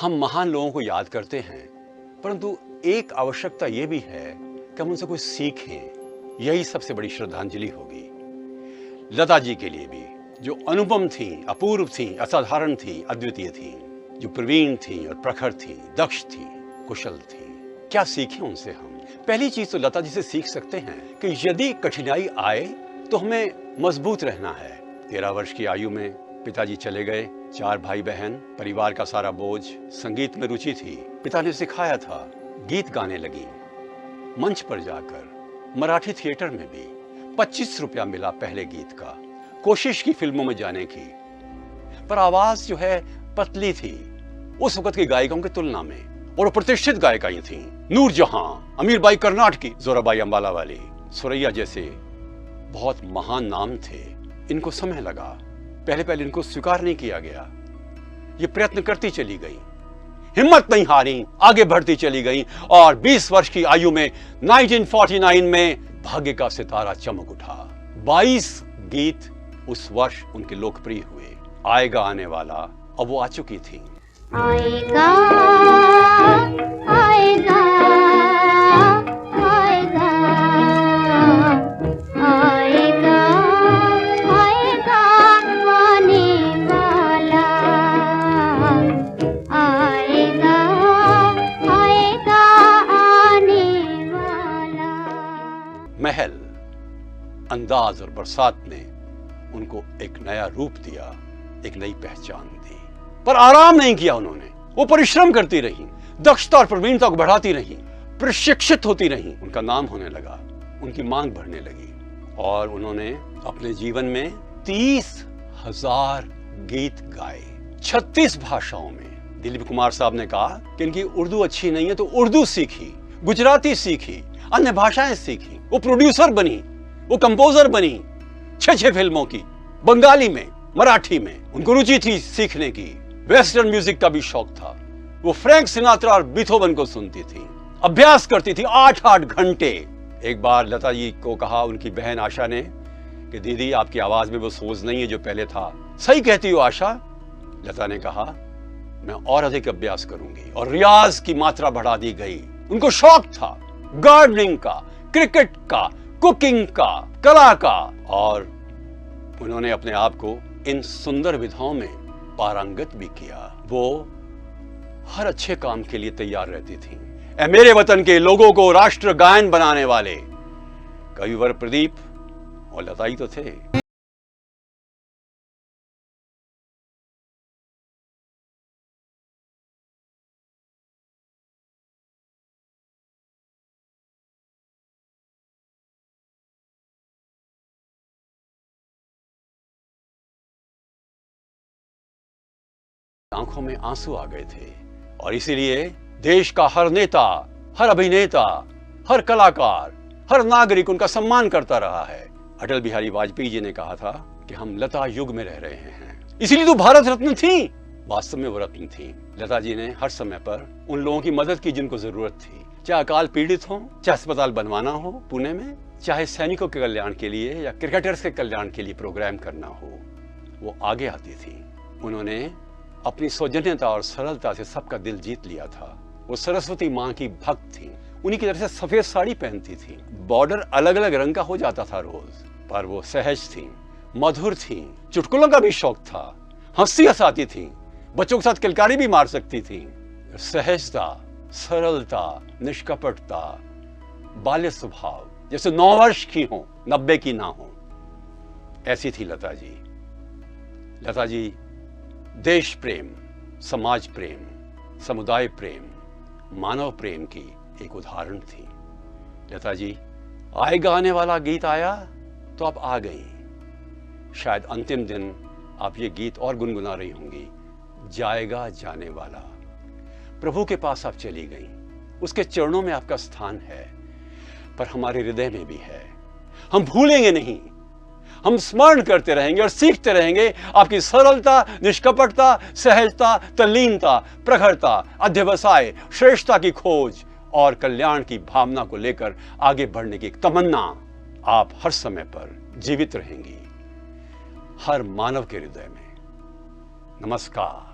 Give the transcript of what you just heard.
हम महान लोगों को याद करते हैं, परंतु एक आवश्यकता यह भी है कि हम उनसे कुछ सीखें। यही सबसे बड़ी श्रद्धांजलि होगी लता जी के लिए भी, जो अनुपम थी, अपूर्व थी, असाधारण थी, अद्वितीय थी, जो प्रवीण थी और प्रखर थी, दक्ष थी, कुशल थी। क्या सीखें उनसे हम? पहली चीज तो लता जी से सीख सकते हैं कि यदि कठिनाई आए तो हमें मजबूत रहना है। 13 वर्ष की आयु में पिताजी चले गए, 4 भाई बहन, परिवार का सारा बोझ। संगीत में रुचि थी, पिता ने सिखाया था, गीत गाने लगी। मंच पर जाकर मराठी थिएटर में भी 25 रुपया मिला पहले गीत का। कोशिश की फिल्मों में जाने की, पर आवाज जो है पतली थी उस वक्त की गायिकाओं की तुलना में, और प्रतिष्ठित गायिकाएं थीं। नूरजहां, अमीरबाई कर्नाटकी, जोराबाई अंबाला वाली, सुरैया जैसे बहुत महान नाम थे। इनको समय लगा, पहले इनको स्वीकार नहीं किया गया। ये प्रयत्न करती चली गई, हिम्मत नहीं हारी, आगे बढ़ती चली गई, और 20 वर्ष की आयु में 1949 में भाग्य का सितारा चमक उठा। 22 गीत उस वर्ष उनके लोकप्रिय हुए। आएगा आने वाला, अब वो आ चुकी थी। आएगा आएगा आएगा आएगा आएगा आने वाला, आएगा आएगा आने वाला। महल, अंदाज और बरसात ने उनको एक नया रूप दिया, एक नई पहचान दी। पर आराम नहीं किया उन्होंने, वो परिश्रम करती रही, दक्षता और प्रवीणता को बढ़ाती रही, प्रशिक्षित होती रही। उनका नाम होने लगा, उनकी मांग बढ़ने लगी, और उन्होंने अपने जीवन में 30,000 गीत गाए 36 भाषाओं में। दिलीप कुमार साहब ने कहा कि इनकी उर्दू अच्छी नहीं है तो उर्दू सीखी, गुजराती सीखी, अन्य भाषाएं सीखी। वो प्रोड्यूसर बनी, वो कंपोजर बनी 6 फिल्मों की, बंगाली में, मराठी में। उनको रुचि थी सीखने की, वेस्टर्न म्यूजिक का भी शौक था। वो फ्रैंक सिनात्रा और बीथोवन को सुनती थी, अभ्यास करती थी 8-8 घंटे। एक बार लता जी को कहा उनकी बहन आशा ने कि दीदी आपकी आवाज में वो सोज नहीं है जो पहले था। सही कहती हो आशा, लता ने कहा, मैं और अधिक अभ्यास करूंगी, और रियाज की मात्रा बढ़ा दी गई। उनको शौक था गार्डनिंग का, क्रिकेट का, कुकिंग का, कला का, और उन्होंने अपने आप को इन सुंदर विधाओं में पारंगत भी किया। वो हर अच्छे काम के लिए तैयार रहती थी। ऐ मेरे वतन के लोगों को राष्ट्र गायन बनाने वाले कविवर प्रदीप और लता ही तो थे। आंखों में आंसू आ गए थे, और इसीलिए देश का हर नेता, हर अभिनेता, हर कलाकार, हर नागरिक उनका सम्मान करता रहा है। अटल बिहारी वाजपेयी जी ने कहा था कि हम लता युग में रह रहे हैं, इसीलिए तो भारत रत्न थी। वास्तव में वो रत्न थी। लता जी ने हर समय पर उन लोगों की मदद की जिनको जरूरत थी, चाहे अकाल पीड़ित हो, चाहे अस्पताल बनवाना हो पुणे में, चाहे सैनिकों के कल्याण के लिए या क्रिकेटर्स के कल्याण के लिए प्रोग्राम करना हो, वो आगे आती थी। उन्होंने अपनी सौजन्यता और सरलता से सबका दिल जीत लिया था। वो सरस्वती माँ की भक्त थी। उन्हीं की तरह से सफेद साड़ी पहनती थी, बॉर्डर अलग अलग रंग का हो जाता था रोज, पर वो सहज थी, मधुर थी, चुटकुलों का भी शौक था, हंसी हंसाती थी, बच्चों के साथ किलकारी भी मार सकती थी। सहजता, सरलता, निष्कपटता, बाल्य स्वभाव, जैसे 9 वर्ष की हो, 90 की ना हो, ऐसी थी लता जी। लता जी देश प्रेम, समाज प्रेम, समुदाय प्रेम, मानव प्रेम की एक उदाहरण थी। लता जी, आएगा आने वाला गीत आया तो आप आ गई। शायद अंतिम दिन आप ये गीत और गुनगुना रही होंगी, जाएगा जाने वाला। प्रभु के पास आप चली गई, उसके चरणों में आपका स्थान है, पर हमारे हृदय में भी है। हम भूलेंगे नहीं, हम स्मरण करते रहेंगे और सीखते रहेंगे आपकी सरलता, निष्कपटता, सहजता, तल्लीनता, प्रखरता, अध्यवसाय, श्रेष्ठता की खोज और कल्याण की भावना को लेकर आगे बढ़ने की तमन्ना आप हर समय पर जीवित रहेंगी, हर मानव के हृदय में। नमस्कार।